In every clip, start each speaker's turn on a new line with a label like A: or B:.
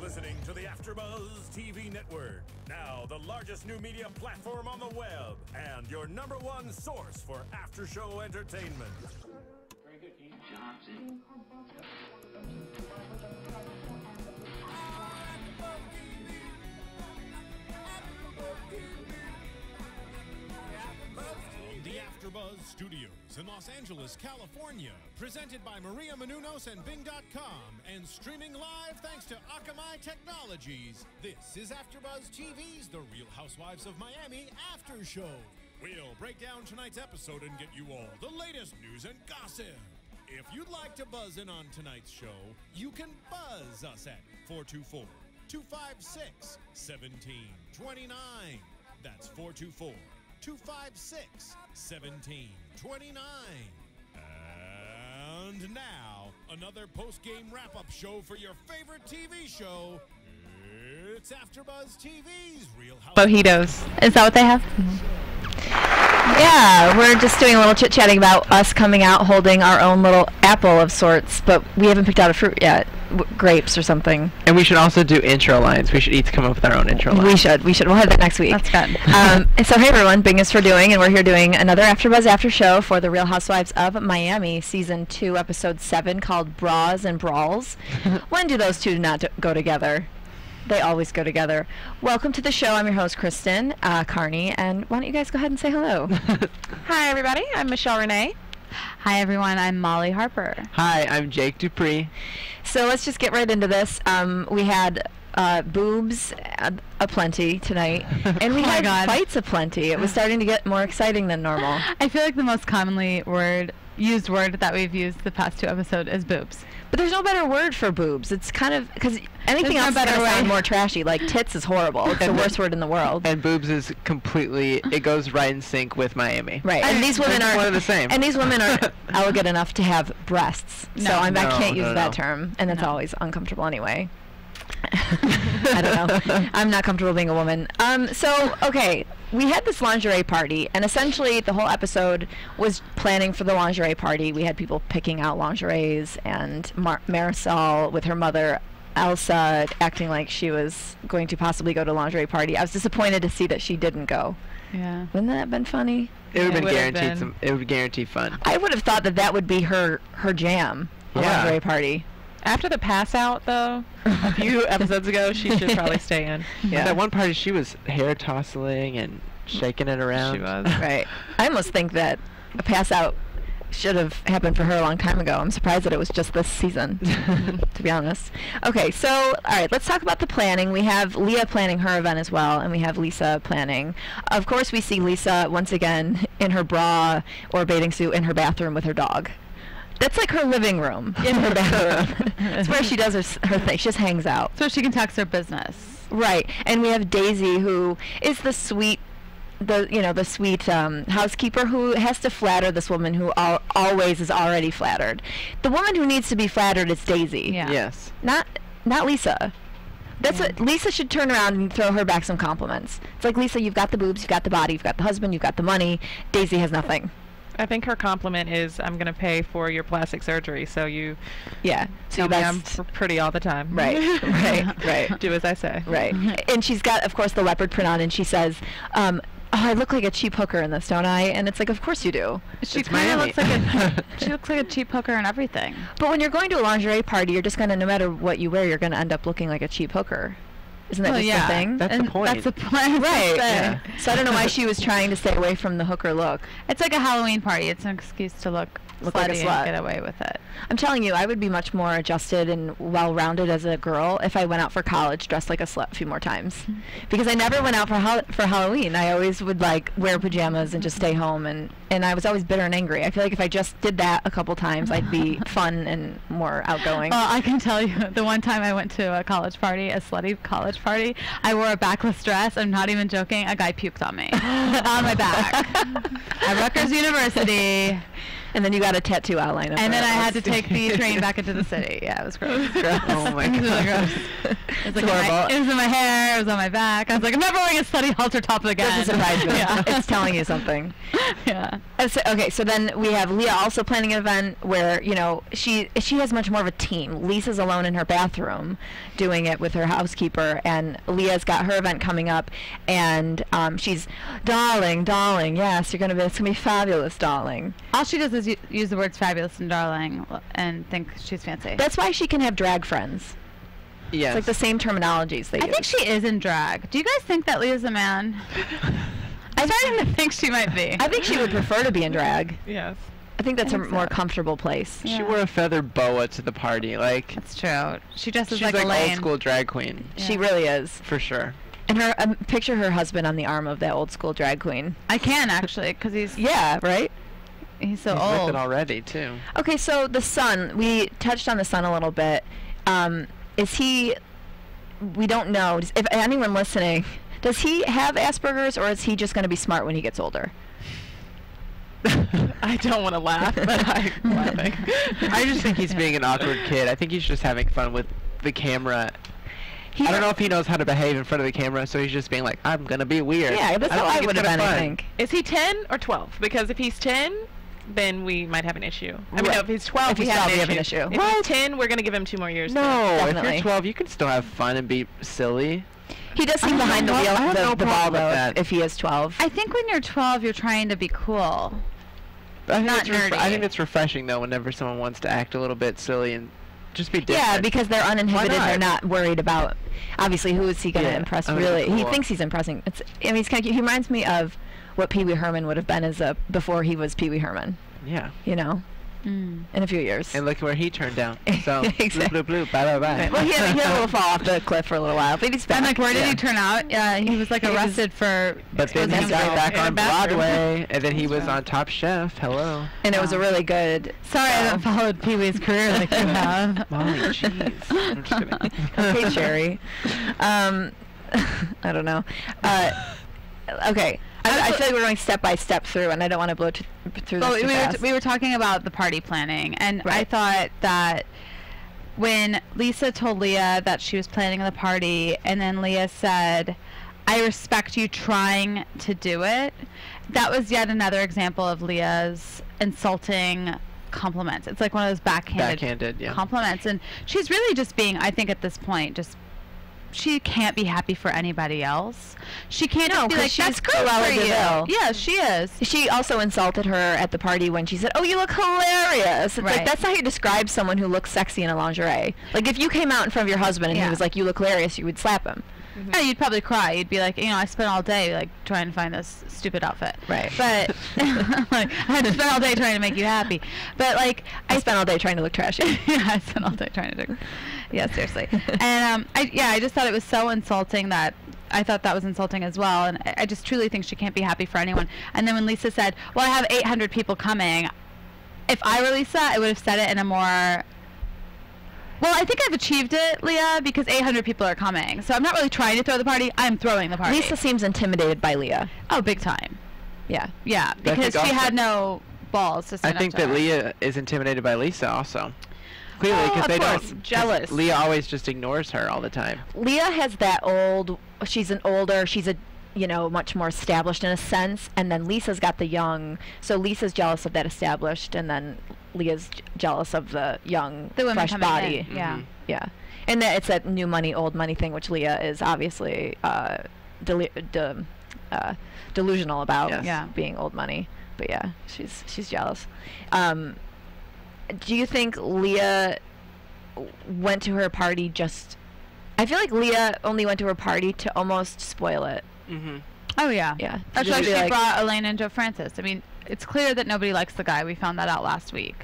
A: listening to the AfterBuzz TV network. Now, the largest new media platform on the web and your #1 source for after-show entertainment.
B: Very good, Keith Johnson.
C: The AfterBuzz Studios in Los Angeles, California, presented by Maria Menounos and Bing.com, and streaming live thanks to Akamai Technologies. This is AfterBuzz TV's The Real Housewives of Miami After Show. We'll break down tonight's episode and get you all the latest news and gossip. If you'd like to buzz in on tonight's show, you can buzz us at 424-256-1729. That's 424-256-1729. And now, another post-game wrap-up show for your favorite TV show. It's AfterBuzz TV's Real Housewives.
D: Mojitos. Is that what they have? Yeah, we're just doing a little chit-chatting about us coming out holding our own little apple of sorts, but we haven't picked out a fruit yet. Grapes or something.
E: And we should also do intro lines. We should each come up with our own intro lines.
D: We should. We'll have that next week.
F: That's good.
D: And so, hey everyone, Bing is for doing, and we're here doing another AfterBuzz After Show for the Real Housewives of Miami, Season 2, Episode 7, called Brawls and Brawls. When do those two not go together? They always go together. Welcome to the show. I'm your host, Kristen Carney, and why don't you guys go ahead and say hello?
F: Hi, everybody. I'm Renee. Hi, everyone. I'm Molly Harper.
E: Hi, I'm Jake DuPree.
D: So let's just get right into this. We had boobs aplenty tonight, and we had fights aplenty. It was starting to get more exciting than normal.
F: I feel like the most commonly used word that we've used the past 2 episodes is boobs.
D: But there's no better word for boobs. It's kind of, because anything else is going to sound more trashy. Like tits is horrible. It's the worst word in the world.
E: And boobs is completely, it goes right in sync with Miami.
D: Right. And these women are
E: one of the same.
D: And these women are elegant enough to have breasts.
F: No.
D: So I can't use that term, and it's always uncomfortable anyway. I don't know. I'm not comfortable being a woman. So, okay, we had this lingerie party, and essentially the whole episode was planning for the lingerie party. We had people picking out lingeries, and Marisol with her mother, Elsa, acting like she was going to possibly go to a lingerie party. I was disappointed to see that she didn't go.
F: Yeah.
D: Wouldn't that have been funny?
E: It would have been guaranteed it would guarantee fun.
D: I would have thought that would be her jam, a lingerie party.
G: After the pass out, though, a few episodes ago, she should probably stay in.
E: Yeah. At that one party, she was hair tossing and shaking it around.
G: She was.
D: Right. I almost think that a pass out should have happened for her a long time ago. I'm surprised that it was just this season, to be honest. Okay, so, all right, let's talk about the planning. We have Lea planning her event as well, and we have Lisa planning. Of course, we see Lisa, once again, in her bra or bathing suit in her bathroom with her dog. That's like her living room in her bathroom. It's where she does her thing. She just hangs out.
F: So she can text her business.
D: Right. And we have Daisy, who is the sweet housekeeper who has to flatter this woman who always is already flattered. The woman who needs to be flattered is Daisy.
F: Yeah.
E: Yes.
D: Not Lisa. That's what Lisa should turn around and throw her back some compliments. It's like, Lisa, you've got the boobs, you've got the body, you've got the husband, you've got the money. Daisy has nothing.
G: I think her compliment is, I'm going to pay for your plastic surgery, so you tell me I'm pretty all the time.
D: Right, right.
G: Do as I say.
D: Right. And she's got, of course, the leopard print on, and she says, oh, I look like a cheap hooker in this, don't I? And it's like, of course you do.
F: She kind of looks like she looks like a cheap hooker and everything.
D: But when you're going to a lingerie party, you're just going to, no matter what you wear, you're going to end up looking like a cheap hooker. Isn't that just the thing?
E: That's the point.
F: That's the point.
D: Right.
E: Yeah.
D: So I don't know why she was trying to stay away from the hooker look.
F: It's like a Halloween party. It's an excuse to look
D: like a slut
F: and get away with it.
D: I'm telling you, I would be much more adjusted and well-rounded as a girl if I went out for college dressed like a slut a few more times. Because I never went out for Halloween. I always would wear pajamas and just stay home, and I was always bitter and angry. I feel like if I just did that a couple times, I'd be fun and more outgoing.
F: Well, I can tell you, the one time I went to a college party, a slutty college party, I wore a backless dress. I'm not even joking. A guy puked on me on my back at Rutgers University.
D: And then you got a tattoo outline of
F: And
D: her.
F: then I had to take the train back into the city. Yeah, it was gross.
E: Oh my
F: It was really
E: god.
F: gross. It was, it was in my hair. It was on my back. I was like, I'm never wearing a study halter top again.
D: Doesn't surprise me.
F: Yeah.
D: It's telling you something.
F: Yeah.
D: Okay, so then we have Lea also planning an event where, you know, she has much more of a team. Lisa's alone in her bathroom doing it with her housekeeper, and Leah's got her event coming up, and she's, darling, yes, it's gonna be fabulous, darling.
F: All she does is use the words fabulous and darling and think she's fancy.
D: That's why she can have drag friends.
E: Yes.
D: It's like the same terminologies they use.
F: I think she is in drag. Do you guys think that Leah's a man? I'm starting to think she might be.
D: I think she would prefer to be in drag.
G: Yes.
D: I think that's a
F: think
D: more
F: so.
D: comfortable place.
F: Yeah.
E: She wore a feather boa to the party. Like,
F: That's true. She dresses
E: she's
F: like
E: like
F: Elaine.
E: old school drag queen.
D: She
F: Yeah.
D: really is.
E: For sure.
D: And her picture her husband on the arm of that old school drag queen.
F: I can actually, because he's
D: Yeah, right?
F: he's so
E: He's with
F: old.
E: it already too.
D: Okay, so the son, we touched on the son a little bit. Is he, we don't know, if anyone listening, does he have Asperger's, or is he just going to be smart when he gets older?
G: I don't want to laugh, but I'm laughing.
E: I just think he's being an awkward kid. I think he's just having fun with the camera. I don't know if he knows how to behave in front of the camera, so he's just being like, I'm gonna be weird.
D: Yeah, that's how I would have been, I think.
G: Is he 10 or 12? Because if he's 10, then we might have an issue. I mean,
D: Right.
G: no, if he's 12,
D: If he's
G: we
D: 12, we
G: have
D: have
G: an
D: an
G: issue.
D: issue.
G: If
D: What?
G: he's 10, we're going to give him 2 more years.
E: No, if
D: Definitely.
E: you're 12, you can still have fun and be silly.
D: He does seem behind the
E: I
D: wheel,
E: have no
D: the ball,
E: problem with
D: though,
E: that.
D: if he is 12.
F: I think when you're 12, you're trying to be cool.
E: I think,
F: Not
E: it's
F: nerdy.
E: I think it's refreshing, though, whenever someone wants to act a little bit silly and just be different.
D: Yeah, because they're uninhibited.
E: Why not?
D: They're not worried about. Obviously, who is he going to
E: Yeah,
D: impress?
E: I mean,
D: Really, he
E: cool.
D: thinks he's impressing. I mean, he's kind of cute. He reminds me of what Pee Wee Herman would have been as a before he was Pee Wee Herman.
E: Yeah.
D: You know,
F: Mm.
D: in a few years.
E: And look where he turned down. So,
D: Exactly.
E: bloop, bloop, bloop, bye, bye, bye.
D: Well, he had a little fall off the cliff for a little while, but he's back.
F: And like, where did
D: Yeah.
F: he turn out? Yeah, he was like
D: He was-
F: arrested for.
E: But then he
F: exposing
E: got
F: himself
E: back
F: in a
E: on
F: bathroom.
E: Broadway, and then he was
F: That's
E: on Top Chef. Hello.
D: And it was a really good.
F: Sorry, I haven't followed Pee Wee's career like you have.
E: Molly, jeez. I'm just kidding.
D: Okay, Cherry. I don't know. Okay. I feel like we're going step by step through, and I don't want to blow through
F: Well,
D: this too fast.
F: we were talking about the party planning, and I
D: Right.
F: thought that when Lisa told Lea that she was planning the party, and then Lea said, I respect you trying to do it, that was yet another example of Leah's insulting compliments. It's like one of those backhanded
E: Yeah.
F: compliments, and she's really just being, I think at this point, just she can't be happy for anybody else. She can't
D: No,
F: just be
D: 'cause
F: like,
D: she's
F: that's good
D: Cruella
F: for
D: de Vil.
F: you. Yeah, she is.
D: She also insulted her at the party when she said, "Oh, you look hilarious." It's like
F: Right.
D: that's not how you describe someone who looks sexy in a lingerie. Like if you came out in front of your husband and he
F: Yeah.
D: was like, "You look hilarious," you would slap him.
F: Yeah, you'd probably cry. You'd be like, I spent all day like trying to find this stupid outfit.
D: Right.
F: But like, I had to spend all day trying to make you happy. But like,
D: I spent all day trying to look trashy.
F: yeah, I spent all day trying to do. Yeah, seriously. And I just thought it was so insulting that I thought that was insulting as well. And I just truly think she can't be happy for anyone. And then when Lisa said, "Well, I have 800 people coming," if I were Lisa, I would have said it in a more. Well, I think I've achieved it, Lea, because 800 people are coming. So I'm not really trying to throw the party. I'm throwing the party.
D: Lisa seems intimidated by Lea.
F: Oh, big time.
D: Yeah.
F: Yeah,
E: But I
F: because
E: think
F: she
E: also-
F: had no balls to
E: I
F: stand
E: think
F: up to
E: that
F: her.
E: Lea is intimidated by Lisa also. Clearly,
F: Oh,
E: because
F: of
E: they
F: course.
E: don't. 'cause
G: Jealous.
E: Lea always just ignores her all the time.
D: Lea has that old. She's a much more established in a sense, and then Lisa's got the young. So Lisa's jealous of that established, and then Leah's jealous of the young,
F: The women
D: fresh
F: coming
D: body.
F: in, yeah.
E: Mhm.
D: Yeah, and that it's that new money, old money thing, which Lea is obviously delusional about.
E: Yes.
F: Yeah.
D: Being old money. But yeah, she's jealous. Do you think Lea went to her party just? I feel like Lea only went to her party to almost spoil it.
E: Mm-hmm.
F: Oh, yeah.
D: Yeah.
F: That's
D: Just
F: why
D: be
F: she
D: like-
F: brought Elaine and Joe Francis. I mean, it's clear that nobody likes the guy. We found that out last week.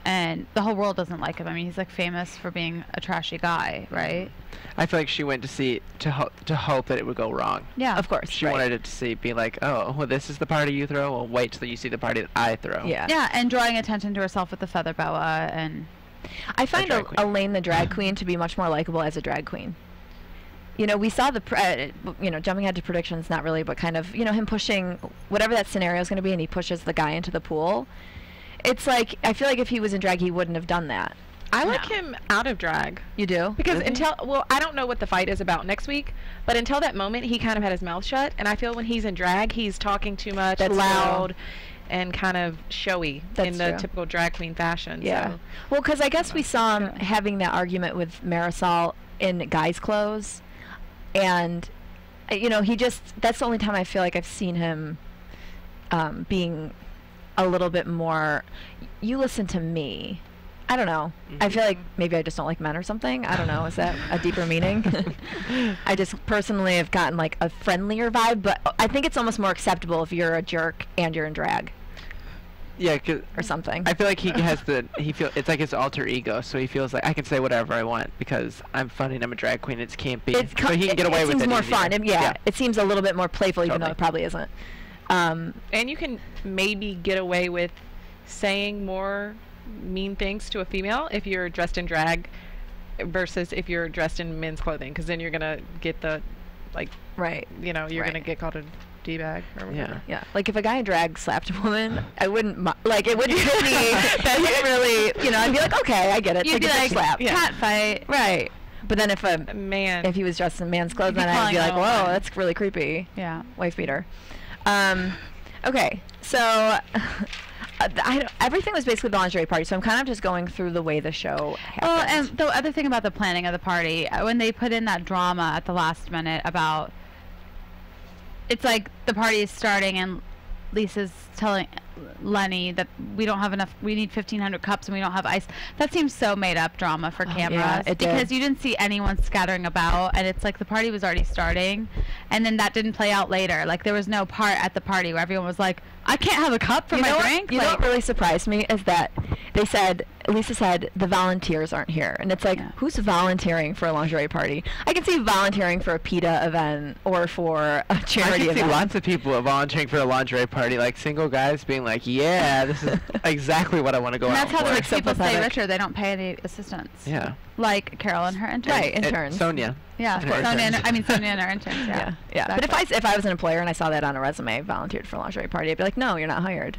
F: And the whole world doesn't like him. I mean, he's like famous for being a trashy guy, right?
E: I feel like she went to see to hope that it would go wrong.
F: Yeah.
D: Of course.
E: She
D: right.
E: wanted it to be like, oh, well, this is the party you throw. Well, wait till you see the party that I throw.
D: Yeah.
F: Yeah, and drawing attention to herself with the feather boa and
D: I find
E: drag queen.
D: Elaine the drag queen to be much more likable as a drag queen. We saw jumping ahead to predictions, not really, but kind of, him pushing whatever that scenario is going to be, and he pushes the guy into the pool. it's like, I feel like if he was in drag, he wouldn't have done that.
G: I like him out of drag.
D: You do?
G: Because I don't know what the fight is about next week, but until that moment, he kind of had his mouth shut. And I feel when he's in drag, he's talking too much, loud, and kind of showy in the typical drag queen fashion.
D: Yeah. So. Well, because I guess we saw him having that argument with Marisol in guys' clothes. And, you know, that's the only time I feel like I've seen him being a little bit more, you listen to me. I don't know. I feel like maybe I just don't like men or something. I don't know. Is that a deeper meaning? I just personally have gotten like a friendlier vibe, but I think it's almost more acceptable if you're a jerk and you're in drag.
E: Yeah,
D: or something.
E: I feel like he has it's like his alter ego, so he feels like I can say whatever I want because I'm funny and I'm a drag queen. It's campy, so he can get away with it.
D: It seems more fun. It seems a little bit more playful, even though it probably isn't.
G: And you can maybe get away with saying more mean things to a female if you're dressed in drag versus if you're dressed in men's clothing, because then you're gonna get the you're gonna get called a d-bag or whatever.
D: Yeah, like if a guy in drag slapped a woman, I wouldn't it wouldn't hit me. That didn't really, I'd be like, okay, I get it.
F: You'd be like, cat fight,
D: right? But then if
G: if
D: he was dressed in man's clothes, then I'd be like, whoa, that's really creepy.
F: Yeah,
D: wife beater. Okay, so. Everything was basically the lingerie party, so I'm kind of just going through the way the show happened.
F: Oh, and the other thing about the planning of the party, when they put in that drama at the last minute about, it's like the party is starting and Lisa's telling Lenny that we don't have enough, we need 1,500 cups and we don't have ice. That seems so made up drama for cameras, because you didn't see anyone scattering about, and it's like the party was already starting, and then that didn't play out later. Like there was no part at the party where everyone was like, I can't have a cup for my drink.
D: You know what really surprised me is that Lisa said the volunteers aren't here, and it's like, who's volunteering for a lingerie party? I can see volunteering for a PETA event or for a charity event.
E: I can see lots of people volunteering for a lingerie party, like single guys being like, yeah, this is exactly what I want to go out for.
F: And that's how the rich people stay richer. They don't pay any assistants.
E: Yeah.
F: Like Carol and her interns.
D: Right, interns.
E: Sonia.
F: Yeah, Sonia and her interns. Yeah.
D: Exactly. But if I was an employer and I saw that on a resume, volunteered for a lingerie party, I'd be like, no, you're not hired.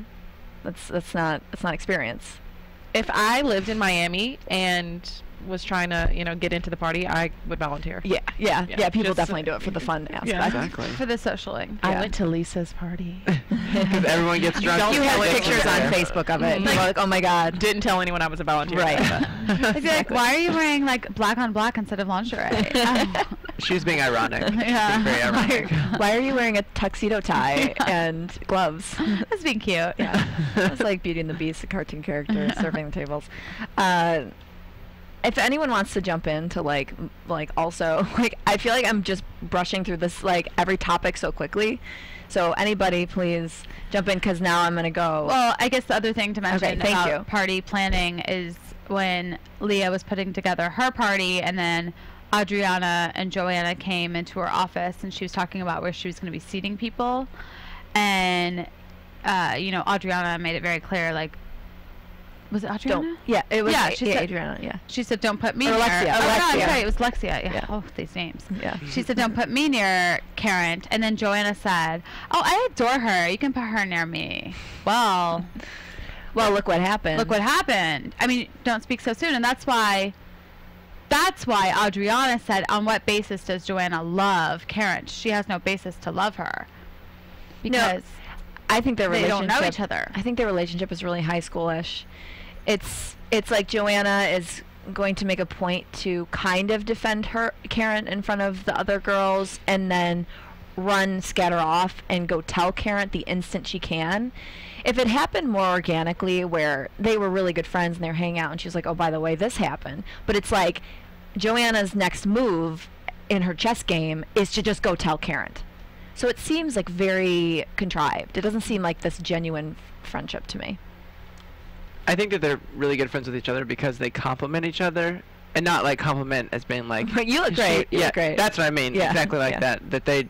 D: That's not experience.
G: If I lived in Miami and was trying to, get into the party, I would volunteer.
D: Yeah. People definitely do it for the fun aspect.
E: Yeah, exactly.
F: For the socialing.
G: I went to Lisa's party.
E: Because everyone gets drunk.
D: You have pictures on Facebook of it. Like, oh my God.
G: Didn't tell anyone I was a volunteer.
D: Right.
F: I'd be like, why are you wearing like black on black instead of lingerie?
E: She was being ironic.
F: Yeah.
E: Being very ironic.
D: Why are you wearing a tuxedo tie and gloves?
F: That's being cute.
D: Yeah. It's like Beauty and the Beast, a cartoon character serving the tables. If anyone wants to jump in to also I feel like I'm just brushing through this every topic so quickly. So anybody please jump in, because now I'm gonna go.
F: Well, I guess the other thing to mention about party planning is when Lea was putting together her party, and then Adriana and Joanna came into her office and she was talking about where she was going to be seating people, and Adriana made it very clear, was it Adriana?
D: It was.
F: Yeah, she said,
D: Adriana. Yeah.
F: She said, "Don't put me
D: near."
F: Alexia.
D: Oh,
F: no, I'm sorry, it was Lexia. Yeah. Oh, these names.
D: Yeah.
F: She said, "Don't put me near Karent," and then Joanna said, "Oh, I adore her. You can put her near me." Well,
D: look what happened.
F: Look what happened. I mean, don't speak so soon, and that's why Adriana said, "On what basis does Joanna love Karent? She has no basis to love her." Because
D: I think they
F: don't know each other.
D: I think their relationship is really high schoolish. It's like Joanna is going to make a point to kind of defend Karent in front of the other girls, and then scatter off and go tell Karent the instant she can. If it happened more organically, where they were really good friends and they're hanging out, and she was like, "Oh, by the way, this happened," but it's like Joanna's next move in her chess game is to just go tell Karent. So it seems like very contrived. It doesn't seem like this genuine friendship to me.
E: I think that they're really good friends with each other because they complement each other, and not compliment as being like,
D: you look great. You look great.
E: That's what I mean. Yeah. Exactly like that. That they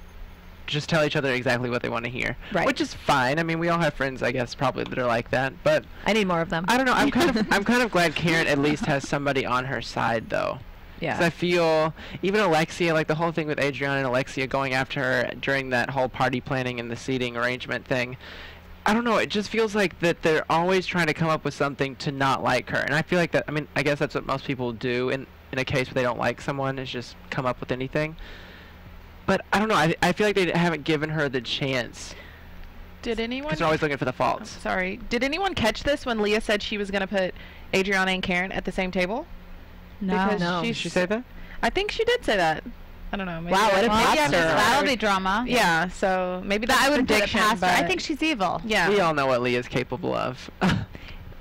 E: just tell each other exactly what they want to hear.
D: Right.
E: Which is fine. I mean, we all have friends, I guess, probably that are like that. But
D: I need more of them.
E: I don't know. I'm kind of glad Karent at least has somebody on her side, though.
D: Yeah.
E: Because I feel even Alexia, the whole thing with Adriana and Alexia going after her during that whole party planning and the seating arrangement thing, I don't know. It just feels like that they're always trying to come up with something to not like her, and I feel like that. I mean, I guess that's what most people do in a case where they don't like someone, is just come up with anything. But I don't know. I feel like they haven't given her the chance.
G: Did anyone?
E: Because they're always looking for the faults.
G: Sorry. Did anyone catch this when Lea said she was going to put Adriana and Karent at the same table?
F: No.
G: Because
E: Did she say that?
G: I think she did say that. I don't know. Maybe
D: Wow, what a
G: maybe I
D: pastor.
G: misheard.
F: That'll be drama.
G: Yeah, so maybe that's
F: I wouldn't put it
G: prediction,
F: past her. I
G: but-
F: think she's evil.
G: Yeah.
E: We all know what Leah's capable of.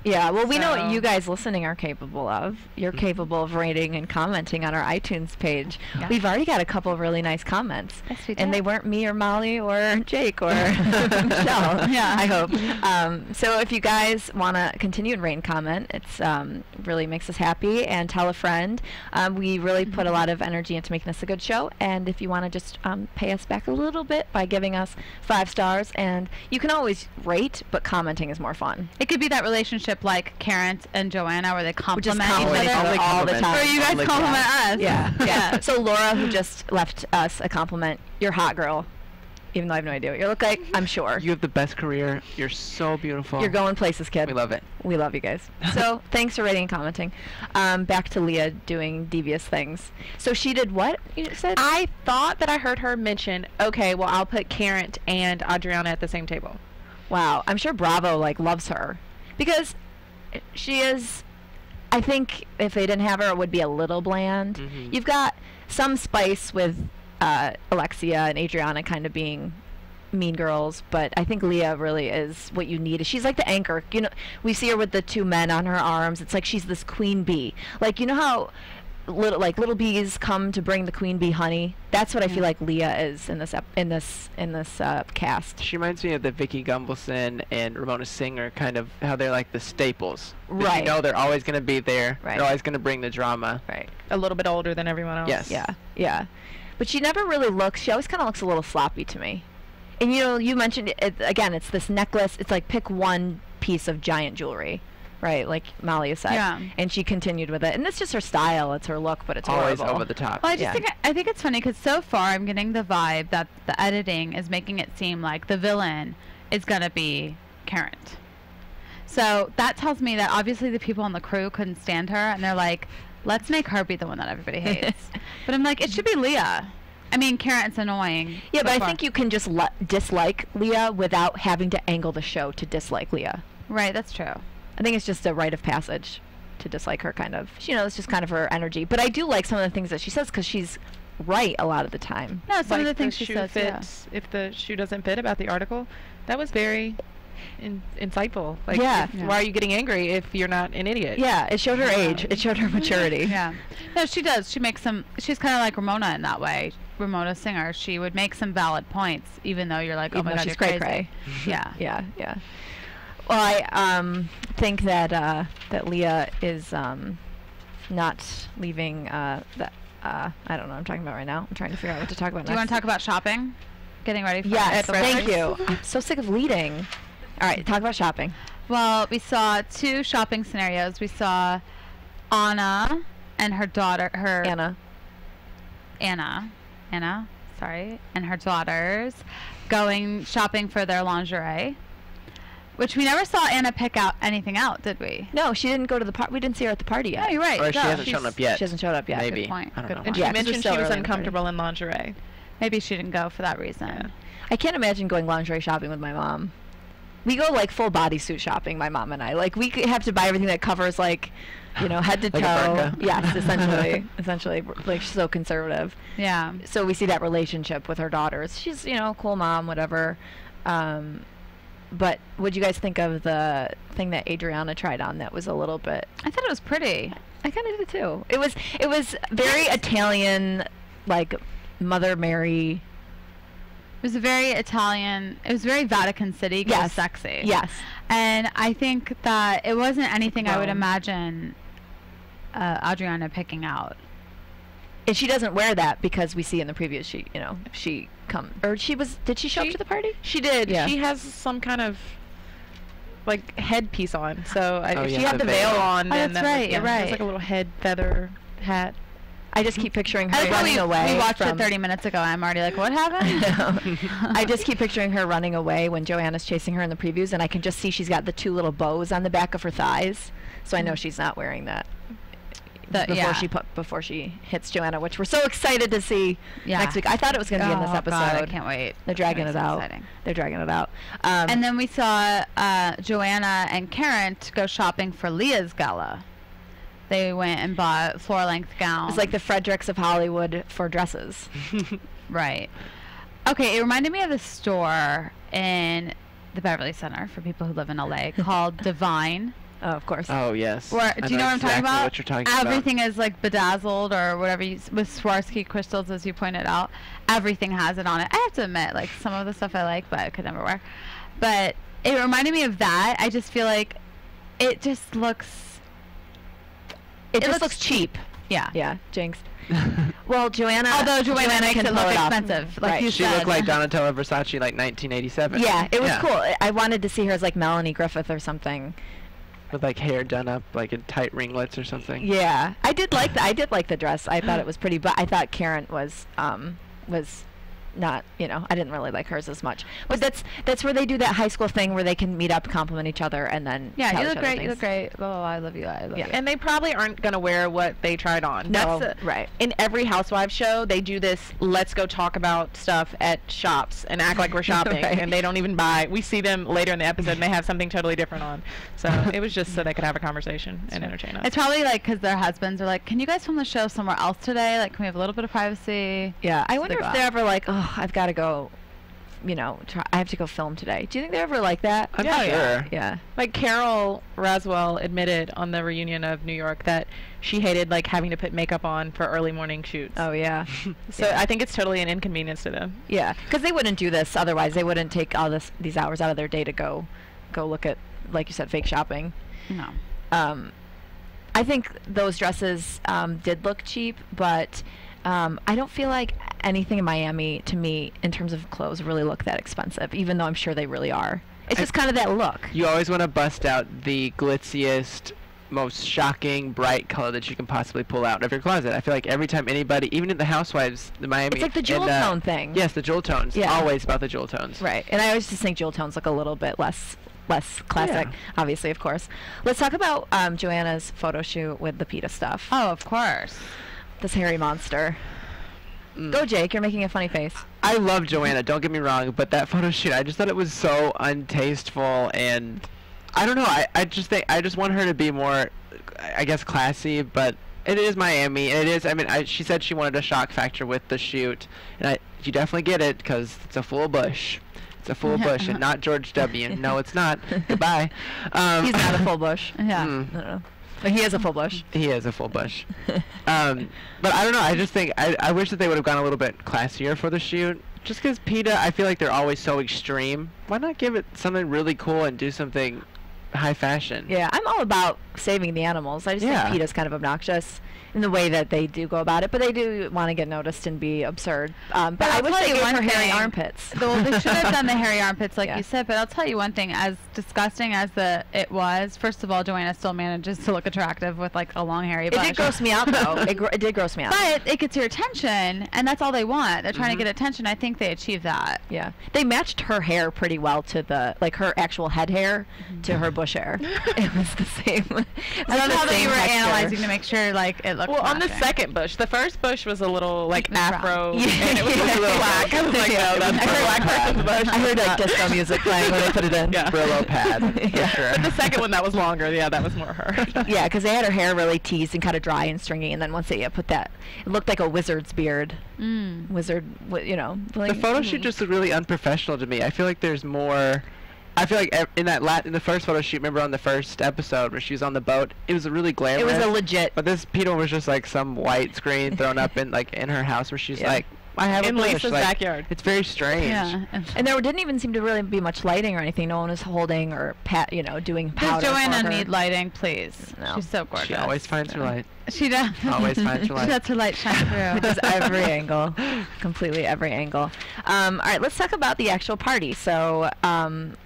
D: Yeah, well, we know what
G: So-
D: you guys listening are capable of. You're capable of rating and commenting on our iTunes page.
F: Yeah.
D: We've already got a couple of really nice comments.
F: Yes, we
D: And
F: did.
D: they weren't me or Molly or Jake or Michelle,
F: Yeah.
D: I hope. So if you guys want to continue and rate and comment, it's really makes us happy. And tell a friend. We really put a lot of energy into making this a good show. And if you want to just pay us back a little bit by giving us 5 stars, and you can always rate, but commenting is more fun.
F: It could be that relationship like Karent and Joanna where they
D: We just
F: compliment
D: compliment
F: each
D: each
F: other.
D: other all the time.
F: Or you guys
E: Only
F: compliment us.
D: Yeah,
F: Yeah.
D: yeah. So Laura, who just left us a compliment, you're hot, girl. Even though I have no idea what you look like, I'm sure.
E: You have the best career. You're so beautiful.
D: You're going places, kid.
E: We love it.
D: We love you guys. So thanks for rating and commenting. Back to Lea doing devious things. So she did what, you said?
G: I thought that I heard her mention, okay, well, I'll put Karent and Adriana at the same table.
D: Wow. I'm sure Bravo loves her because she is. I think if they didn't have her, it would be a little bland.
E: Mhm.
D: You've got some spice with Alexia and Adriana kind of being mean girls, but I think Lea really is what you need. She's like the anchor. You know, we see her with the 2 men on her arms. It's like she's this queen bee. Like, you know how little bees come to bring the queen bee honey? That's what I feel like Lea is in this cast.
E: She reminds me of the Vicky Gumbelson and Ramona Singer, kind of how they're like the staples. That
D: Right.
E: You know they're always going to be there.
D: Right.
E: They're always going to bring the drama.
D: Right.
G: A little bit older than everyone else.
E: Yes.
D: Yeah. Yeah. But she never really looks. She always kind of looks a little sloppy to me. And you know, you mentioned it again. It's this necklace. It's like pick one piece of giant jewelry, right? Like Molly said.
F: Yeah.
D: And she continued with it. And it's just her style. It's her look, but it's
E: Always
D: horrible.
E: over the top.
F: Well, I just
D: Yeah.
F: I think it's funny because so far I'm getting the vibe that the editing is making it seem like the villain is gonna be Karent. So that tells me that obviously the people on the crew couldn't stand her, and they're like, let's make her be the one that everybody hates. But I'm like, it should be Lea. I mean, Karent's annoying.
D: Yeah,
F: so
D: but I
F: far.
D: think you can just dislike Lea without having to angle the show to dislike Lea.
F: Right, that's true.
D: I think it's just a rite of passage to dislike her, kind of. You know, it's just kind of her energy. But I do like some of the things that she says because she's right a lot of the time.
F: No, some of the
G: Like
F: things she
G: shoe
F: says, yeah.
G: fits, if the shoe doesn't fit about the article, that was very insightful. Like,
D: Yeah.
F: Yeah.
G: why are you getting angry if you're not an idiot?
D: Yeah, it showed her age. It showed her maturity.
F: Yeah. No, she does. She makes some. She's kind of like Ramona in that way. Ramona Singer. She would make some valid points, even though you're like, oh
D: Even
F: my
D: though
F: god,
D: she's
F: you're crazy.
D: cray-cray.
F: Yeah.
D: Yeah, yeah. Well, I think that that Lea is not leaving. I don't know what I'm talking about right now. I'm trying to figure out what to talk about
F: Do you want
D: next.
F: to talk about shopping? Getting ready for
D: Yes,
F: for
D: thank
F: Christmas?
D: you. I'm so sick of leading. All right, talk about shopping.
F: Well, we saw 2 shopping scenarios. We saw Anna and her daughter, Anna, sorry, and her daughters going shopping for their lingerie, which we never saw Anna pick out anything out, did we?
D: No, she didn't go to the party. We didn't see her at the party yet.
F: No, you're right.
E: Or she
F: No,
E: hasn't
F: she's-
E: shown up yet.
D: She hasn't showed up yet.
E: Maybe.
F: Good point.
E: I don't
F: Good
E: know.
F: point.
G: And she
D: Yeah, 'cause we're
G: mentioned
D: still
G: she was
D: early in the party.
G: uncomfortable in lingerie.
F: Maybe she didn't go for that reason.
D: I can't imagine going lingerie shopping with my mom. We go like full bodysuit shopping, my mom and I. Like we have to buy everything that covers like, you know, head to
E: Like a
D: toe.
E: burqa?
D: Yes, essentially, like she's so conservative.
F: Yeah.
D: So we see that relationship with her daughters. She's, you know, a cool mom, whatever. But what'd you guys think of the thing that Adriana tried on that was a little bit?
F: I thought it was pretty.
D: I kind of did too. It was very Italian, like Mother Mary.
F: It was very Italian. It was very Vatican City.
D: Yes.
F: Sexy.
D: Yes.
F: And I think that it wasn't anything I would
D: Rome.
F: imagine Adriana picking out.
D: And she doesn't wear that because we see in the previews she did she show up
G: She-
D: to the party?
G: She did.
D: Yeah.
G: She has some kind of like headpiece on. So
E: Oh,
G: she
E: yeah,
G: had
E: the
G: the veil
E: veil.
G: on.
F: Oh,
G: and
F: that's
G: then,
F: right,
G: like,
F: you're
G: it was
F: right.
G: like a little head feather hat.
D: I just keep picturing her
F: I like how
D: running away.
F: We watched
D: from,
F: it 30 minutes ago. I'm already like, what happened?
D: I just keep picturing her running away when Joanna's chasing her in the previews, and I can just see she's got the 2 little bows on the back of her thighs, so I know she's not wearing that before she hits Joanna, which we're so excited to see next week. I thought it was going to be in this episode.
F: God, I can't wait.
D: They're dragging it out.
F: Exciting.
D: They're dragging it out.
F: And then we saw Joanna and Karent go shopping for Leah's gala. They went and bought floor-length gowns.
D: It's like the Fredericks of Hollywood for dresses.
F: Right. Okay, it reminded me of the store in the Beverly Center for people who live in LA called Divine.
D: Oh, of course.
E: Oh, yes.
F: Do you know what I'm talking about?
E: What you're talking about.
F: Everything is like bedazzled or whatever with Swarovski crystals, as you pointed out. Everything has it on it. I have to admit, like some of the stuff I like, but I could never wear. But it reminded me of that. I just feel like it just looks.
D: It just looks cheap.
F: Yeah.
D: Yeah. Jinx. Well, Joanna.
F: Although Joanna makes
D: can
F: it look
D: pull off.
F: expensive, like
D: Right.
F: you
E: She
F: said.
E: looked like Donatella Versace, like 1987.
D: Yeah, it was cool. I wanted to see her as like Melanie Griffith or something.
E: With like hair done up like in tight ringlets or something.
D: Yeah, I did like the dress. I thought it was pretty, but I thought Karent was not, I didn't really like hers as much. But that's where they do that high school thing where they can meet up, compliment each other, and then
F: Yeah,
D: tell
F: you
D: each
F: look
D: other
F: great.
D: things.
F: You look great. Oh, I love you. I love you.
G: And they probably aren't going to wear what they tried on.
D: No,
G: That's
D: right.
G: In every Housewives show, they do this, let's go talk about stuff at shops and act like we're shopping.
D: Right.
G: And they don't even buy. We see them later in the episode and they have something totally different on. So it was just so they could have a conversation and entertain us.
F: It's probably like because their husbands are like, can you guys film the show somewhere else today? Like, can we have a little bit of privacy?
D: Yeah, I
F: So
D: wonder
F: they go
D: if they're
F: out.
D: ever like, oh, I've got to go, I have to go film today. Do you think they're ever like that?
E: I'm
G: Yeah,
E: sure.
D: Yeah.
G: Like Carol Raswell admitted on the reunion of New York that she hated like having to put makeup on for early morning shoots.
D: Oh, yeah.
G: So I think it's totally an inconvenience to them.
D: Yeah, because they wouldn't do this otherwise. They wouldn't take all these hours out of their day to go look at, like you said, fake shopping.
F: No.
D: I think those dresses did look cheap, but I don't feel like anything in Miami, to me, in terms of clothes, really look that expensive, even though I'm sure they really are. It's just kind of that look.
E: You always want to bust out the glitziest, most shocking, bright color that you can possibly pull out of your closet. I feel like every time anybody, even in the Housewives, the Miami.
D: It's like the jewel tone thing.
E: Yes, the jewel tones.
D: Yeah.
E: Always about the jewel tones.
D: Right, and I always just think jewel tones look a little bit less classic,
E: Yeah.
D: obviously, of course. Let's talk about Joanna's photo shoot with the PETA stuff.
F: Oh, of course.
D: This hairy monster. Go, Jake. You're making a funny face.
E: I love Joanna, don't get me wrong, but that photo shoot, I just thought it was so untasteful, and I don't know, I just want her to be more, I guess, classy, but it is Miami, and it is, she said she wanted a shock factor with the shoot, and you definitely get it, because it's a full bush. It's a full bush, and not George W. No, it's not. Goodbye.
D: He's not a full bush.
F: Yeah.
D: No. But he is a full bush.
E: He is a full bush. But I don't know. I just think I wish that they would have gone a little bit classier for the shoot. Just because PETA, I feel like they're always so extreme. Why not give it something really cool and do something high fashion?
D: Yeah, I'm all about saving the animals. I just
E: Yeah.
D: think PETA's kind of obnoxious in the way that they do go about it, but they do want to get noticed and be absurd. But I
F: I'll
D: wish
F: tell
D: they
F: you
D: gave
F: one
D: her hairy
F: thing.
D: armpits.
F: Well, they should have done the hairy armpits like
D: Yeah.
F: you said, but I'll tell you one thing, as disgusting as it was, first of all, Joanna still manages to look attractive with like a long hairy
D: It
F: bush.
D: did gross me out, though. It did gross me out.
F: But it gets your attention, and that's all they want. They're trying to get attention. I think they achieved that.
D: Yeah, they matched her hair pretty well to her actual head hair to her bush hair. It was the same. It was
F: I
D: on
F: love
D: the
F: how that
D: same
F: you were
D: texture.
F: analyzing to make sure like it looked
G: Well, on the
F: matching.
G: second bush, the first bush was a little like
F: It was brown.
G: afro,
D: Yeah.
G: and it was a little black. I was like,
D: Yeah.
G: no, that's
D: I
G: the
D: heard
G: black person's bush.
D: I heard like disco music playing when they put it in.
G: Yeah.
E: Brillo pad. For
D: Yeah.
E: sure.
G: But the second one that was longer, yeah, that was more her.
D: Yeah, because they had her hair really teased and kind of dry and stringy, and then once they put that, it looked like a wizard's beard. Wizard,
E: The photo shoot just looked really unprofessional to me. I feel like there's more. I feel like in the first photo shoot, remember on the first episode where she was on the boat, it was really
D: It
E: glamorous.
D: was a legit.
E: But this PETA was just like some white screen thrown up in her house where she's
D: Yeah.
E: like, I have
G: In
E: a bush.
G: Lisa's
E: like,
G: backyard.
E: It's very strange.
F: Yeah.
D: And there didn't even seem to really be much lighting or anything. No one was holding or doing
F: Does
D: powder.
F: Joanna
D: for her.
F: need lighting, please?
D: No.
F: She's so gorgeous.
E: She always finds her light.
F: She does.
E: Always finds her light.
F: She lets her light shine through.
D: Just every angle, completely every angle. All right, let's talk about the actual party. So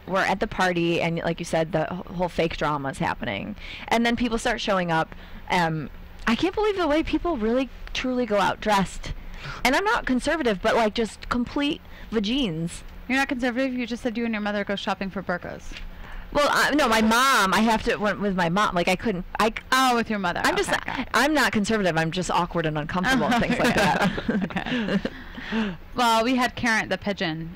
D: we're at the party, and like you said, the whole fake drama is happening, and then people start showing up. I can't believe the way people really truly go out dressed. And I'm not conservative, but like just complete vagines.
F: You're not conservative. You just said you and your mother go shopping for burqas.
D: Well, no, my mom. I have to with my mom. Like I couldn't.
F: Oh, with your mother.
D: I'm just. I'm not conservative. I'm just awkward and uncomfortable and things like that.
F: Okay. Well, we had Karent the pigeon.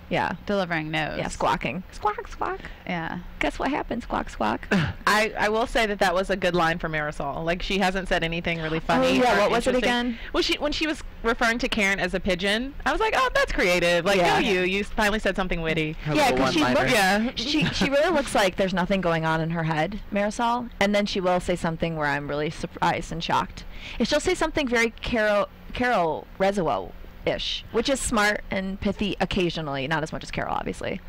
D: Yeah.
F: Delivering notes.
D: Yeah, squawking. Squawk, squawk.
F: Yeah.
D: Guess what happened? Squawk, squawk.
G: I will say that was a good line from Marisol. Like, she hasn't said anything really funny.
D: Oh, yeah.
G: or
D: What was it again?
G: Well, when she was referring to Karent as a pigeon, I was like, oh, that's creative. Like,
D: Yeah.
G: go you. You finally said something witty.
D: Yeah, because she looks.
G: Yeah.
D: she really looks like there's nothing going on in her head, Marisol. And then she will say something where I'm really surprised and shocked. And she'll say something very Carol Rezuo-ish, which is smart and pithy occasionally, not as much as Carol, obviously.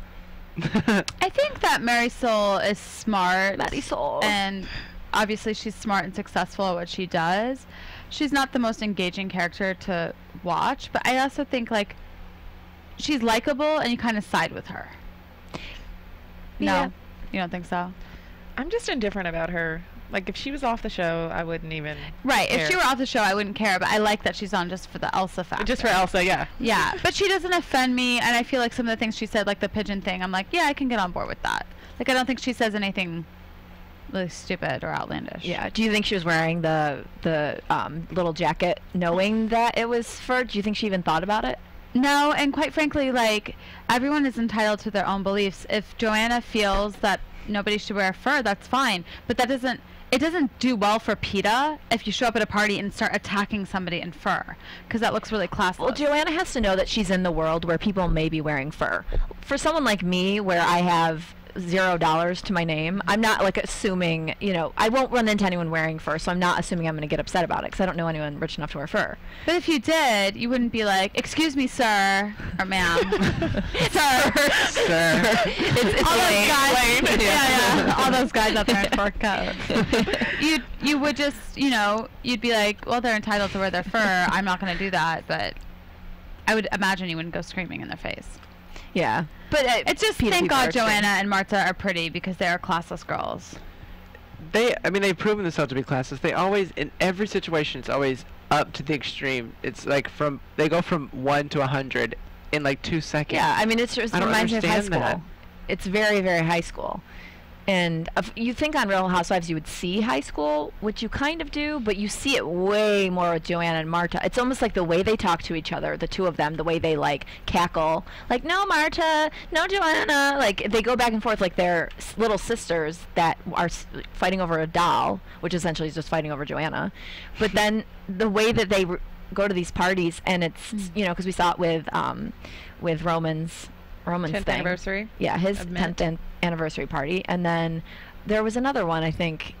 F: I think that Marisol is smart.
D: Marisol.
F: And obviously she's smart and successful at what she does. She's not the most engaging character to watch, but I also think, like, she's likable and you kind of side with her.
D: Yeah.
F: No? You don't think so?
G: I'm just indifferent about her. Like, if she was off the show, I wouldn't even
F: Right.
G: care.
F: If she were off the show, I wouldn't care, but I like that she's on just for the Elsa factor.
G: Just for Elsa, yeah.
F: Yeah, but she doesn't offend me, and I feel like some of the things she said, like the pigeon thing, I'm like, yeah, I can get on board with that. Like, I don't think she says anything really stupid or outlandish.
D: Yeah. Do you think she was wearing the little jacket knowing that it was fur? Do you think she even thought about it?
F: No, and quite frankly, like, everyone is entitled to their own beliefs. If Joanna feels that nobody should wear fur, that's fine. But it doesn't do well for PETA if you show up at a party and start attacking somebody in fur, because that looks really classless.
D: Well, Joanna has to know that she's in the world where people may be wearing fur. For someone like me, where I have $0 to my name, I'm not like assuming, I won't run into anyone wearing fur, so I'm not assuming I'm going to get upset about it because I don't know anyone rich enough to wear fur.
F: But if you did, you wouldn't be like, excuse me, sir, or ma'am. Sir. It's
G: all those guys.
F: Yeah, all those guys out there in fur coats. You would just, you'd be like, well, they're entitled to wear their fur. I'm not going to do that, but I would imagine you wouldn't go screaming in their face.
D: Yeah. But
F: it's just, thank God Joanna and Marta are pretty, because they are classless girls.
E: They've proven themselves to be classless. They always, in every situation, it's always up to the extreme. It's like they go from 1 to 100 in like 2 seconds.
D: Yeah, I mean, it reminds me of high school.
E: That.
D: It's very, very high school. And you think on Real Housewives you would see high school, which you kind of do, but you see it way more with Joanna and Marta. It's almost like the way they talk to each other, the two of them, the way they like cackle, like, no Marta, no Joanna, like they go back and forth like they're little sisters that are fighting over a doll, which essentially is just fighting over Joanna. But then the way that they go to these parties, and it's because we saw it with Roman's
G: 10th
D: thing.
G: anniversary.
D: Yeah, his 10th anniversary party. And then there was another one, I think.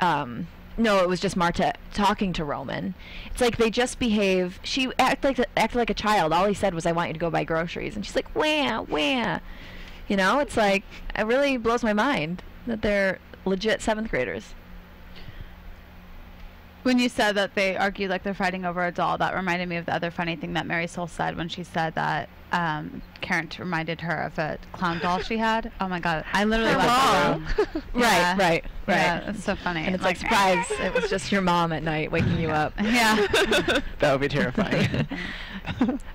D: No, it was just Marta talking to Roman. It's like they just behave. She acted like a child. All he said was, I want you to go buy groceries. And she's like, wah. It's like, it really blows my mind that they're legit 7th graders.
F: When you said that they argue like they're fighting over a doll, that reminded me of the other funny thing that Marisol said when she said that Karent reminded her of a clown doll she had. Oh my God, I literally left the room.
D: Yeah. Right.
F: Yeah, it's so funny.
D: And it's like, surprise, it was just your mom at night waking you up.
F: Yeah.
E: That would be terrifying.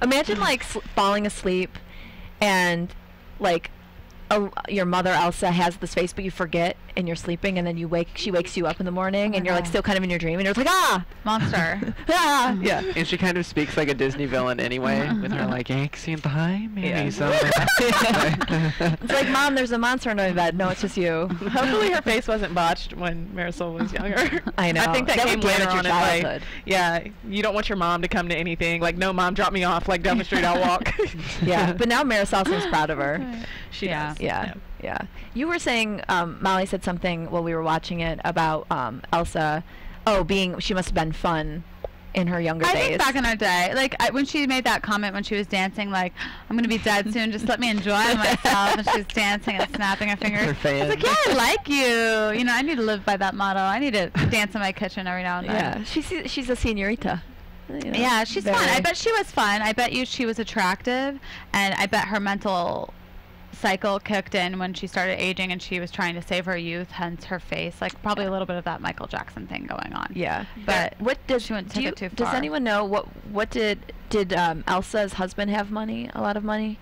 D: Imagine like falling asleep and like your mother Elsa has this face, but you forget and you're sleeping, and then she wakes you up in the morning, and you're like still kind of in your dream, and you're like,
F: monster.
E: Yeah, and she kind of speaks like a Disney villain anyway, with her like, excellent time, maybe something.
D: It's like, Mom, there's a monster under my bed. No, it's just you.
G: Hopefully her face wasn't botched when Marisol was younger.
D: I know.
G: I think that came
D: would
G: later
D: damage
G: on
D: your
G: in life.
D: childhood.
G: Yeah, you don't want your mom to come to anything. Like, no, Mom, drop me off. Like, down the street, I'll walk.
D: Yeah, but now Marisol seems proud of her.
G: She does.
D: Yeah. You were saying, Molly said something while we were watching it about Elsa. She must have been fun in her younger days.
F: I think back in her day, like when she made that comment when she was dancing, like, I'm gonna be dead soon, just let me enjoy myself, and she's dancing and snapping her fingers. I was like, yeah, I like you. I need to live by that motto. I need to dance in my kitchen every now and then.
D: Yeah, she's a señorita.
F: Yeah, she's fun. I bet she was fun. I bet you she was attractive, and I bet her mental cycle kicked in when she started aging and she was trying to save her youth, hence her face. Like probably a little bit of that Michael Jackson thing going on.
D: Yeah.
F: But
D: what does
F: she took it too far.
D: Does anyone know what did Elsa's husband have money? A lot of money?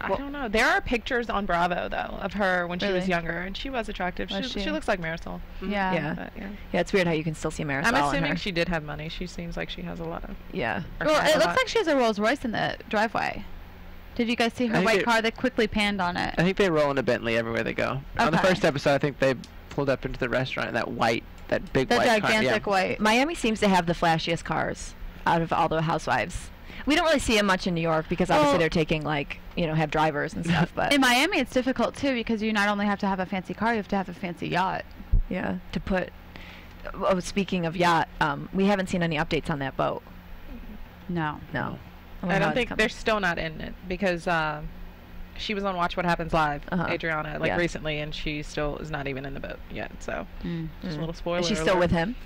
G: I don't know. There are pictures on Bravo though of her when she was younger, and she was attractive. She looks like Marisol.
F: Yeah.
D: Yeah.
G: But, yeah.
D: Yeah, it's weird how you can still see Marisol.
G: I'm
D: in
G: assuming
D: her.
G: she did have money. She seems like she has a lot of.
D: Yeah.
F: Well, it looks like she has a Rolls Royce in the driveway. Did you guys see her white car? They quickly panned on it.
E: I think they roll in a Bentley everywhere they go. On the
F: Okay.
E: first episode, I think they pulled up into the restaurant in that big
F: The
E: white
F: gigantic
E: car.
F: white.
D: Miami seems to have the flashiest cars out of all the housewives. We don't really see them much in New York because obviously they're taking have drivers and stuff. But
F: In Miami, it's difficult too because you not only have to have a fancy car, you have to have a fancy yacht.
D: yeah, to put. Oh, speaking of yacht, we haven't seen any updates on that boat.
F: No.
D: No.
G: I don't think they're still not in it because she was on Watch What Happens Live, Adriana, recently, and she still is not even in the boat yet. So just a little spoiler.
D: Is she still
G: alert.
D: with him?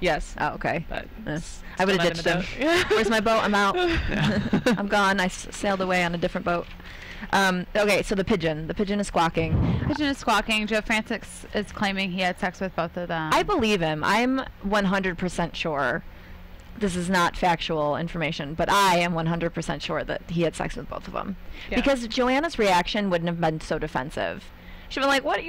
G: Yes.
D: Oh, okay.
G: But
D: I would have ditched him. Where's my boat? I'm out.
E: Yeah.
D: I'm gone. I sailed away on a different boat. Okay, so the pigeon. The pigeon is squawking.
F: Pigeon is squawking. Joe Francis is claiming he had sex with both of them.
D: I believe him. I'm 100% sure. This is not factual information, but I am 100% sure that he had sex with both of them.
G: Yeah.
D: Because Joanna's reaction wouldn't have been so defensive. She'd been like, "What are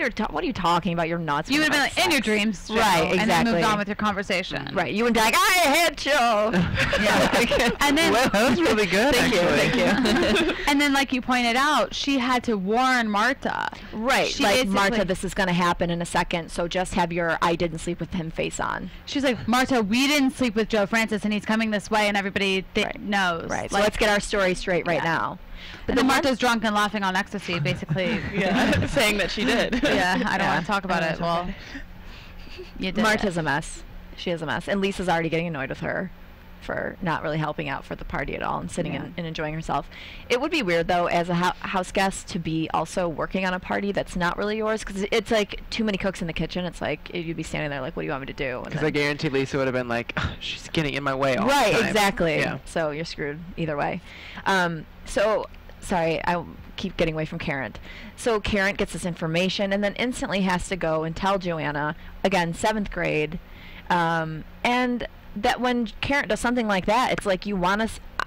D: you talking about? You're nuts."
F: You would have been like, "In your dreams, Joe,"
D: right? Exactly.
F: And then moved on with your conversation.
D: Right. You would be like, "I had Joe."
F: Yeah. And then
E: Well, that was really good.
D: Thank you.
F: and then, like you pointed out, she had to warn Marta.
D: Right.
F: She
D: Like,
F: basically-
D: Marta, this is going to happen in a second, so just have your "I didn't sleep with him" face on.
F: She's like, "Marta, we didn't sleep with Joe Francis, and he's coming this way, and everybody knows."
D: Right. So
F: Like,
D: let's get our story straight right now.
F: But then Marta's drunk and laughing on ecstasy, basically.
G: Yeah, saying that she did.
F: Yeah, I don't
D: Yeah.
F: want to talk about it. Well, you did.
D: Marta's a mess. She is a mess. And Lisa's already getting annoyed with her for not really helping out for the party at all and sitting and enjoying herself. It would be weird, though, as a house guest to be also working on a party that's not really yours, because it's like too many cooks in the kitchen. It's like you'd be standing there like, what do you want me to do?
E: Because I guarantee Lisa would have been like, she's getting in my way all
D: right,
E: the time.
D: exactly.
E: Yeah.
D: So you're screwed either way. Sorry, I keep getting away from Karent. So Karent gets this information and then instantly has to go and tell Joanna, again, 7th grade, and that when Karent does something like that, it's like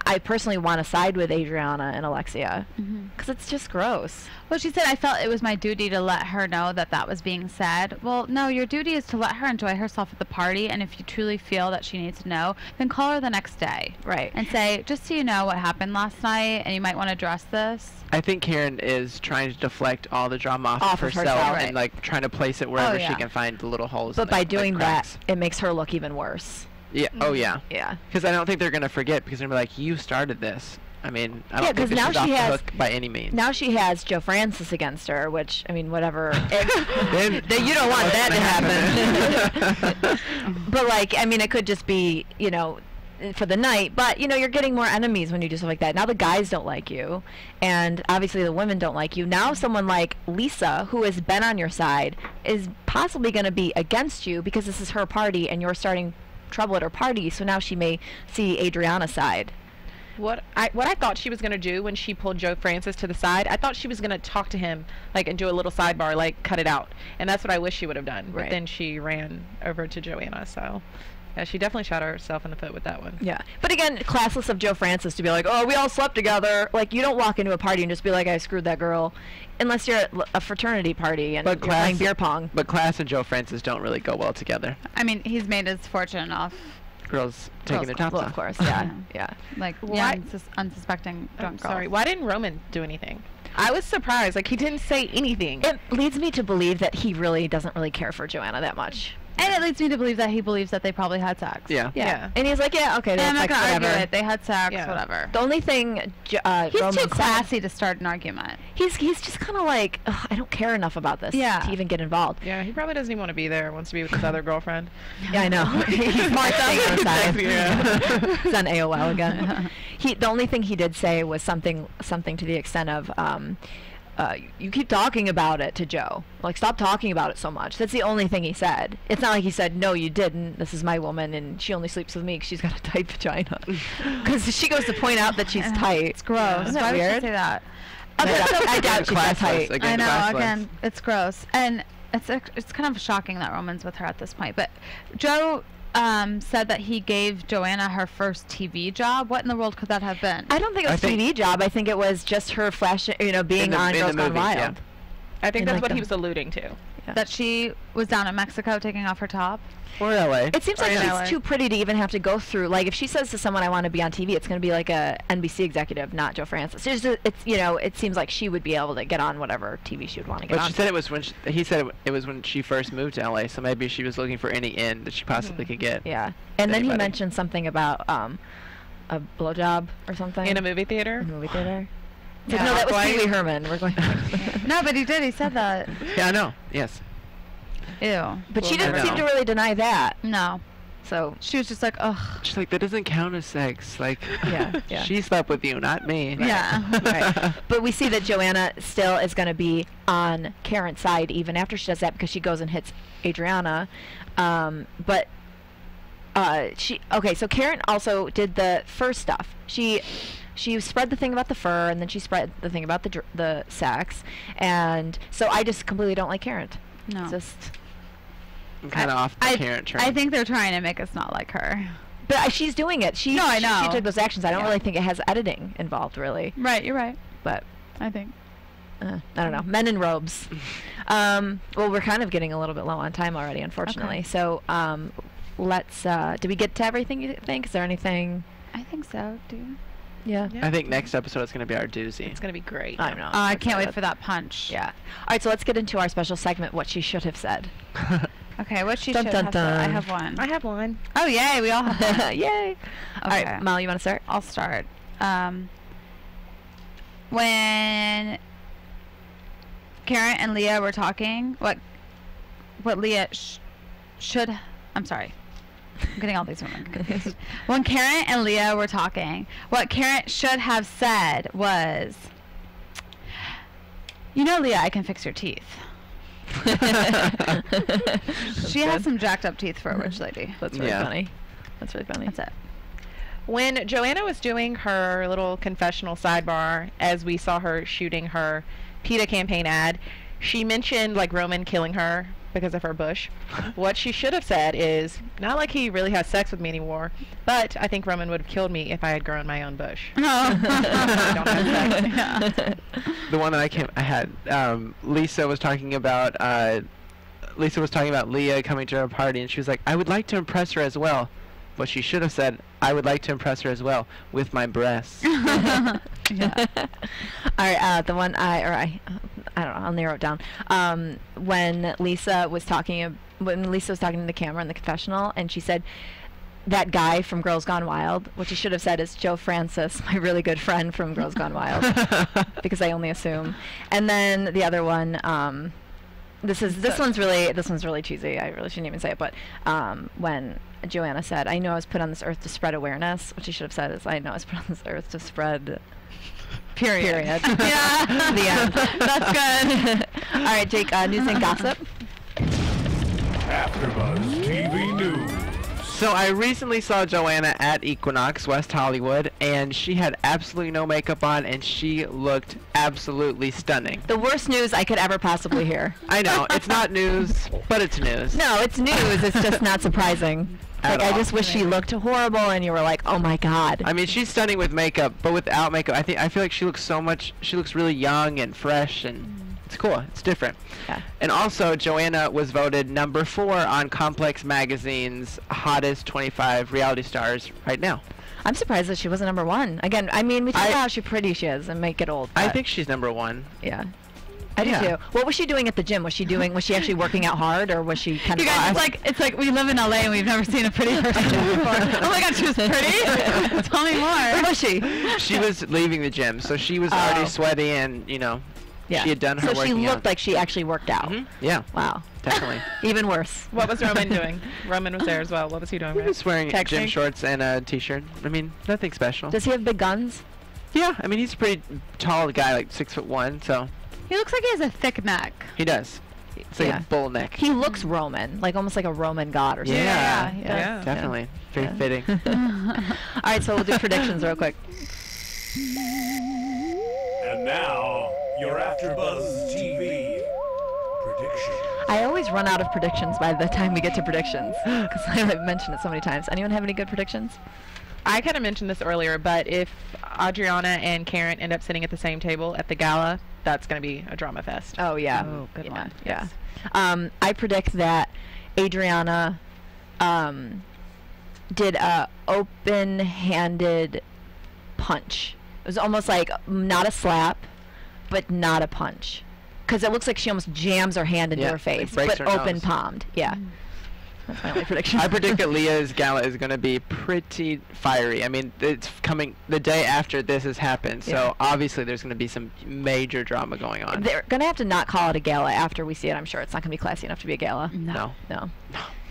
D: I personally want to side with Adriana and Alexia, because it's just gross.
F: Well, she said, I felt it was my duty to let her know that was being said. Well, no, your duty is to let her enjoy herself at the party, and if you truly feel that she needs to know, then call her the next day.
D: Right.
F: And say, just so you know what happened last night, and you might want to address this.
E: I think Karent is trying to deflect all the drama off of herself
D: right.
E: and like trying to place it wherever
F: yeah.
E: she can find the little holes.
D: But
E: in
D: by
E: it,
D: doing
E: like
D: that,
E: cracks.
D: it makes her look even worse.
E: Yeah. Oh yeah.
D: Yeah.
E: Because I don't think they're gonna forget, because they're gonna be like, you started this. I mean, I
D: Yeah,
E: don't
D: 'cause
E: think this
D: now
E: is off
D: she
E: the
D: has-
E: hook by any means.
D: Now she has Joe Francis against her, which, I mean, whatever.
E: Then-
D: You don't want that to happen. But, like, I mean, it could just be, for the night. But, you're getting more enemies when you do stuff like that. Now the guys don't like you. And obviously the women don't like you. Now someone like Lisa, who has been on your side, is possibly going to be against you because this is her party and you're starting trouble at her party. So now she may see Adriana's side.
G: What I thought she was going to do when she pulled Joe Francis to the side, I thought she was going to talk to him, like, and do a little sidebar, like, cut it out. And that's what I wish she would have done.
D: Right.
G: But then she ran over to Joanna, so... Yeah, she definitely shot herself in the foot with that one.
D: Yeah. But again, classless of Joe Francis to be like, oh, we all slept together. Like, you don't walk into a party and just be like, I screwed that girl. Unless you're at a fraternity party and you're playing beer pong.
E: But Class and Joe Francis don't really go well together.
F: I mean, he's made his fortune off,
E: Girls taking their tops
D: Well,
E: off.
D: of course, yeah. Yeah.
F: like,
G: Why-
F: unsuspecting drunk girls.
G: Sorry, why didn't Roman do anything? I was surprised. Like, he didn't say anything.
D: It leads me to believe that he really doesn't really care for Joanna that much.
F: And it leads me to believe that he believes that they probably had sex.
E: Yeah.
G: Yeah.
D: And he's like, yeah, okay,
F: And I'm
D: that's
F: not
D: like,
F: going to argue
D: whatever.
F: it. They had sex,
G: Yeah.
F: whatever.
D: The only thing
F: He's
D: Roman
F: too
D: said-
F: classy to start an argument.
D: He's just kind of like, ugh, I don't care enough about this to even get involved.
G: Yeah, he probably doesn't even want to be there. Wants to be with his other girlfriend.
D: Yeah, I know. He's more outside. He's on AOL again. The only thing he did say was something to the extent of, you keep talking about it to Joe. Like, stop talking about it so much. That's the only thing he said. It's not like he said, no, you didn't. This is my woman, and she only sleeps with me because she's got a tight vagina. Because she goes to point out that she's tight.
F: It's gross.
D: Isn't that
F: Why would
D: weird?
F: she say that?
D: I doubt she's that
E: Classless.
D: height.
E: Again,
F: I know.
E: classless.
F: Again, it's gross, and it's kind of shocking that Roman's with her at this point. But Joe said that he gave Joanna her first TV job. What in the world could that have been?
D: I don't think it was a TV job. I think it was just her flashing, being on Girls Gone Wild.
E: Yeah.
G: I think that's
D: like
G: what he
D: the-
G: was alluding to.
F: That she was down in Mexico taking off her top.
E: Or LA.
D: It seems like
F: Or
D: she's
F: LA.
D: too pretty to even have to go through. Like, if she says to someone, "I want to be on TV," it's going to be like a NBC executive, not Joe Francis. It seems like she would be able to get on whatever TV she would want to get
E: But
D: on.
E: she said it was when he said it was when she first moved to LA. So maybe she was looking for any in that she possibly could get.
D: Yeah, and then he
E: Anybody.
D: mentioned something about a blowjob or something
G: In a movie theater?
D: In a movie theater. It's
F: Yeah.
D: like, no, that was
G: Why-
D: Pee Wee Herman. We're going.
F: No, but he did. He said that.
E: Yeah, I know. Yes.
F: Ew.
D: But she
G: We'll
D: didn't
E: never
D: seem to
E: know.
D: really deny that.
F: No.
D: So
F: She was just like, ugh.
E: She's like, that doesn't count as sex. Like,
D: yeah.
E: she slept with you, not me.
F: Yeah.
D: Right. But we see that Joanna still is going to be on Karent's side even after she does that, because she goes and hits Adriana. So Karent also did the fur stuff. She spread the thing about the fur, and then she spread the thing about the sex, and so I just completely don't like Karent.
F: No.
D: It's just,
E: I'm kind of off the Karent train.
F: I think they're trying to make us not like her.
D: but she's doing it.
F: No, I
D: She
F: know.
D: took those actions. I don't
F: Yeah.
D: really think it has editing involved, really.
F: Right. You're right.
D: But
F: I think.
D: I don't know. Men in robes. Well, we're kind of getting a little bit low on time already, unfortunately.
F: Okay.
D: So let's. Did we get to everything you think? Is there anything?
F: I think so. Do you?
D: Yeah.
G: Yeah.
E: I think next episode is going to be our doozy.
G: It's going to be great.
D: I don't know.
F: I can't wait for that punch.
D: Yeah. All right. So let's get into our special segment. What she should have said.
F: Okay. What she
D: Dun,
F: should
D: dun,
F: have said. I
D: dun.
F: have one.
G: I have one.
F: Oh yay! We all have one.
D: Yay! All
F: Okay.
D: right, Molly, you want to start?
F: I'll start. When Karent and Lea were talking, what Lea should. I'm sorry. I'm getting all these women confused. When Karent and Lea were talking, what Karent should have said was, Lea, I can fix your teeth. She has some jacked up teeth for a rich lady.
D: That's really
E: Yeah.
D: funny. That's really funny.
F: That's it.
G: When Joanna was doing her little confessional sidebar, as we saw her shooting her PETA campaign ad, she mentioned like Roman killing her because of her bush. What she should have said is, not like he really has sex with me anymore, but I think Roman would have killed me if I had grown my own bush. I don't have sex.
E: The one that I had, Lisa was talking about Lea coming to her party, and she was like, I would like to impress her as well. What she should have said, I would like to impress her as well with my breasts.
F: Yeah.
D: All right, the one I don't know. I'll narrow it down. When Lisa was talking to the camera in the confessional, and she said, "That guy from Girls Gone Wild," what she should have said is Joe Francis, my really good friend from Girls Gone Wild, because I only assume. And then the other one, this one's really cheesy. I really shouldn't even say it, but when Joanna said, "I know I was put on this earth to spread awareness," what she should have said is, "I know I was put on this earth to spread." Period.
F: Yeah.
D: The end.
F: That's good.
D: All right, Jake. News and gossip.
A: AfterBuzz TV News.
E: So I recently saw Joanna at Equinox, West Hollywood, and she had absolutely no makeup on, and she looked absolutely stunning.
D: The worst news I could ever possibly hear.
E: I know, it's not news, but it's news.
D: No, it's news. It's just not surprising.
E: At
D: Like, I
E: all.
D: just wish she looked horrible, and you were like, "Oh my God."
E: I mean, she's stunning with makeup, but without makeup, I feel like she looks really young and fresh, and it's cool. It's different.
D: Yeah.
E: And also, Joanna was voted number 4 on Complex Magazine's hottest 25 reality stars right now.
D: I'm surprised that she wasn't number 1. Again, I mean, we talk about how pretty she is and make it old.
E: I
D: but
E: think she's number 1.
D: Yeah. I do
E: Yeah.
D: too. What was she doing at the gym? Was she actually working out hard, or was she kind
F: You
D: of?
F: guys, it's like we live in LA and we've never seen a pretty person before. Oh my God, she was pretty. Tell me
D: Where
F: more.
D: was she?
E: She was leaving the gym, so she was already sweaty, and
D: Yeah.
E: she had done her
D: So she
E: working
D: looked
E: out.
D: like she actually worked out.
E: Yeah,
D: Wow.
E: definitely.
D: Even worse.
G: What was Roman doing? Roman was there as well. What was he doing?
E: He
G: Right?
E: was wearing gym
D: Texting.
E: shorts and a t-shirt. I mean, nothing special.
D: Does he have big guns?
E: Yeah, I mean, he's a pretty tall guy, like 6'1", so
F: He looks like he has a thick neck.
E: he does. It's like
D: Yeah.
E: a bull neck.
D: He looks Roman, like almost like a Roman god or something.
E: Yeah,
F: he
G: Yeah.
F: does.
E: definitely. Very
D: Yeah.
E: fitting.
D: All right, so we'll do predictions real quick.
A: And And now, your AfterBuzz TV prediction.
D: I always run out of predictions by the time we get to predictions because I've mentioned it so many times. Anyone have any good predictions?
G: I kind of mentioned this earlier, but if Adriana and Karent end up sitting at the same table at the gala, that's going to be a drama fest.
D: Oh, yeah.
F: Oh, good one.
D: Yeah. I predict that Adriana did a open-handed punch. It was almost like not a slap, but not a punch. Because it looks like she almost jams her hand into her face,
E: breaks
D: but
E: her
D: open
E: nose.
D: palmed. Yeah. That's my only prediction.
E: I predict that Leah's gala is going to be pretty fiery. I mean, it's coming the day after this has happened, so obviously there's going to be some major drama going on.
D: They're going to have to not call it a gala after we see it, I'm sure. It's not going to be classy enough to be a gala.
E: No.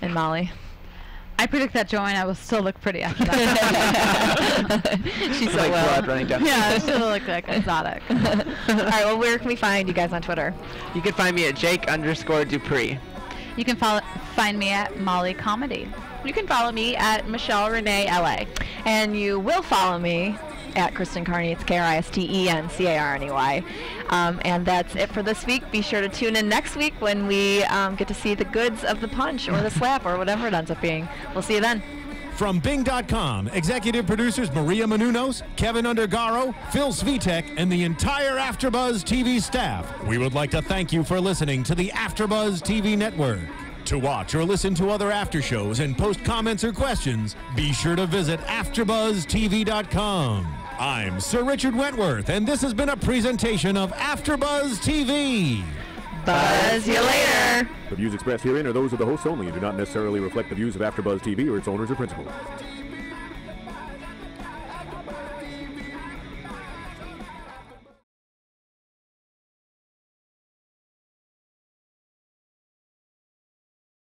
D: And Molly?
F: I predict that Joanna will still look pretty after that.
D: She's so
E: like
D: well.
E: blood running down.
F: Yeah, she'll look like exotic.
D: All right, well, where can we find you guys on Twitter?
E: You can find me at Jake_DuPree.
F: You can find me at Molly Comedy.
G: You can follow me at Michelle Renee LA.
D: And you will follow me at Kristen Carney. It's KristenCarney. And that's it for this week. Be sure to tune in next week when we get to see the goods of the punch or the slap or whatever it ends up being. We'll see you then.
C: From Bing.com, executive producers Maria Menounos, Kevin Undergaro, Phil Svitek, and the entire AfterBuzz TV staff, we would like to thank you for listening to the AfterBuzz TV network. To watch or listen to other after shows and post comments or questions, be sure to visit AfterBuzzTV.com. I'm Sir Richard Wentworth, and this has been a presentation of AfterBuzz TV.
D: Buzz you later.
H: The views expressed herein are those of the hosts only and do not necessarily reflect the views of AfterBuzz TV or its owners or principals.